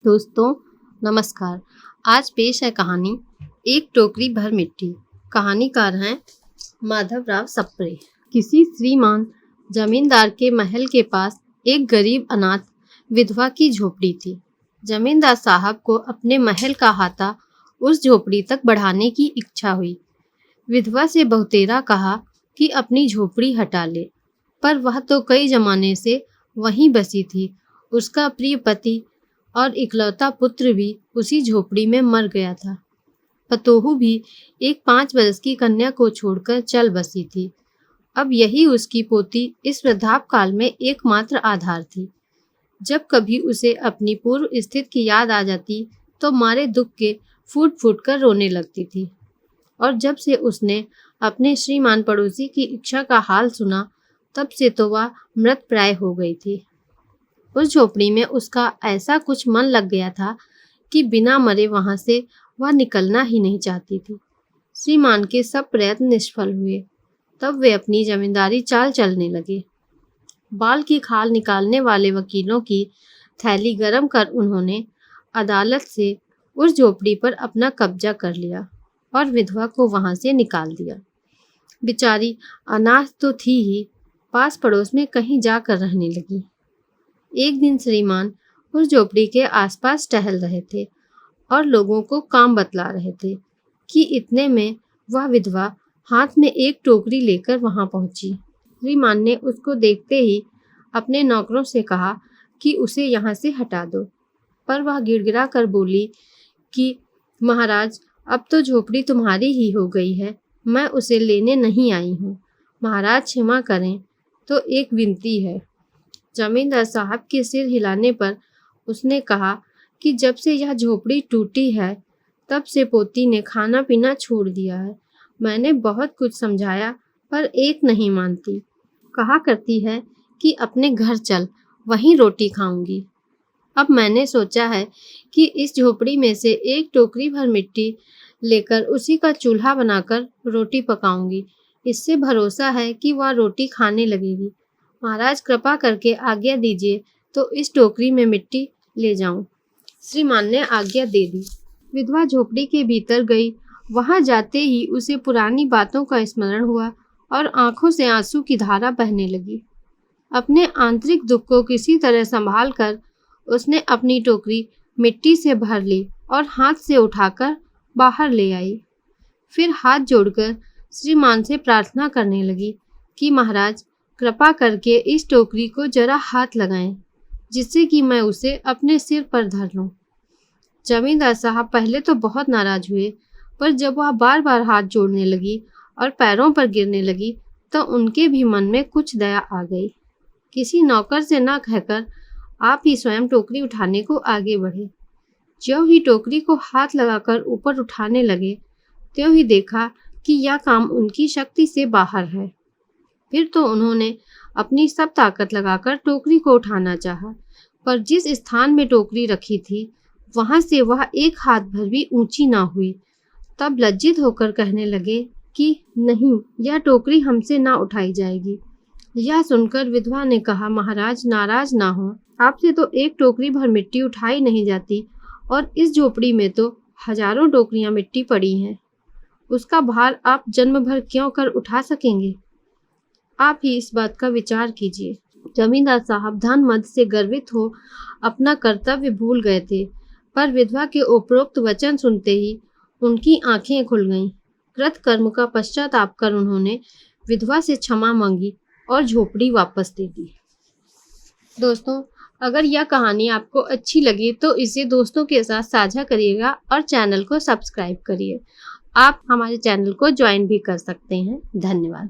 दोस्तों नमस्कार। आज पेश है कहानी एक टोकरी भर मिट्टी। कहानीकार हैं माधवराव सप्रे। किसी श्रीमान जमींदार के महल के पास एक गरीब अनाथ विधवा की झोपड़ी थी। जमींदार साहब को अपने महल का हाथा उस झोपड़ी तक बढ़ाने की इच्छा हुई। विधवा से बहुतेरा कहा कि अपनी झोपड़ी हटा ले, पर वह तो कई जमाने से वहीं बसी थी। उसका प्रिय पति और इकलौता पुत्र भी उसी झोपड़ी में मर गया था। पतोहू भी एक 5 बरस की कन्या को छोड़कर चल बसी थी। अब यही उसकी पोती इस वृद्धापकाल में एकमात्र आधार थी। जब कभी उसे अपनी पूर्व स्थिति की याद आ जाती तो मारे दुख के फूट फूट कर रोने लगती थी। और जब से उसने अपने श्रीमान पड़ोसी की इच्छा का हाल सुना, तब से तो वह मृत प्राय हो गई थी। उस झोपड़ी में उसका ऐसा कुछ मन लग गया था कि बिना मरे वहां से वह निकलना ही नहीं चाहती थी। श्रीमान के सब प्रयत्न निष्फल हुए। तब वे अपनी जमींदारी चाल चलने लगे। बाल की खाल निकालने वाले वकीलों की थैली गरम कर उन्होंने अदालत से उस झोपड़ी पर अपना कब्जा कर लिया और विधवा को वहां से निकाल दिया। बेचारी अनाथ तो थी ही, पास पड़ोस में कहीं जाकर रहने लगी। एक दिन श्रीमान उस झोपड़ी के आसपास टहल रहे थे और लोगों को काम बतला रहे थे कि इतने में वह विधवा हाथ में एक टोकरी लेकर वहां पहुंची। श्रीमान ने उसको देखते ही अपने नौकरों से कहा कि उसे यहाँ से हटा दो, पर वह गिड़गिड़ा कर बोली कि महाराज, अब तो झोपड़ी तुम्हारी ही हो गई है, मैं उसे लेने नहीं आई हूँ। महाराज क्षमा करें, तो एक विनती है। जमींदार साहब के सिर हिलाने पर उसने कहा कि जब से यह झोपड़ी टूटी है, तब से पोती ने खाना पीना छोड़ दिया है। मैंने बहुत कुछ समझाया, पर एक नहीं मानती। कहा करती है कि अपने घर चल, वहीं रोटी खाऊंगी। अब मैंने सोचा है कि इस झोपड़ी में से एक टोकरी भर मिट्टी लेकर उसी का चूल्हा बनाकर रोटी पकाऊंगी। इससे भरोसा है कि वह रोटी खाने लगेगी। महाराज कृपा करके आज्ञा दीजिए तो इस टोकरी में मिट्टी ले जाऊं। श्रीमान ने आज्ञा दे दी। विधवा झोपड़ी के भीतर गई। वहां जाते ही उसे पुरानी बातों का स्मरण हुआ और आंखों से आंसू की धारा बहने लगी। अपने आंतरिक दुख को किसी तरह संभाल कर उसने अपनी टोकरी मिट्टी से भर ली और हाथ से उठाकर बाहर ले आई। फिर हाथ जोड़कर श्रीमान से प्रार्थना करने लगी कि महाराज कृपा करके इस टोकरी को जरा हाथ लगाएं, जिससे कि मैं उसे अपने सिर पर धर लूं। जमींदार साहब पहले तो बहुत नाराज हुए, पर जब वह बार बार हाथ जोड़ने लगी और पैरों पर गिरने लगी तो उनके भी मन में कुछ दया आ गई। किसी नौकर से न कहकर आप ही स्वयं टोकरी उठाने को आगे बढ़े। ज्यों ही टोकरी को हाथ लगाकर ऊपर उठाने लगे, त्यों ही देखा कि यह काम उनकी शक्ति से बाहर है। फिर तो उन्होंने अपनी सब ताकत लगाकर टोकरी को उठाना चाहा, पर जिस स्थान में टोकरी रखी थी वहां से वह एक हाथ भर भी ऊंची ना हुई। तब लज्जित होकर कहने लगे कि नहीं, यह टोकरी हमसे ना उठाई जाएगी। यह सुनकर विधवा ने कहा, महाराज नाराज ना हो, आपसे तो एक टोकरी भर मिट्टी उठाई नहीं जाती और इस झोपड़ी में तो हजारों टोकरियां मिट्टी पड़ी हैं। उसका भार आप जन्म भर क्यों कर उठा सकेंगे? आप ही इस बात का विचार कीजिए। जमींदार साहब धन मद से गर्वित हो अपना कर्तव्य भूल गए थे, पर विधवा के उपरोक्त वचन सुनते ही उनकी आंखें खुल गईं। कृत कर्म का पश्चाताप कर उन्होंने विधवा से क्षमा मांगी और झोपड़ी वापस दे दी। दोस्तों, अगर यह कहानी आपको अच्छी लगी तो इसे दोस्तों के साथ साझा करिएगा और चैनल को सब्सक्राइब करिए। आप हमारे चैनल को ज्वाइन भी कर सकते हैं। धन्यवाद।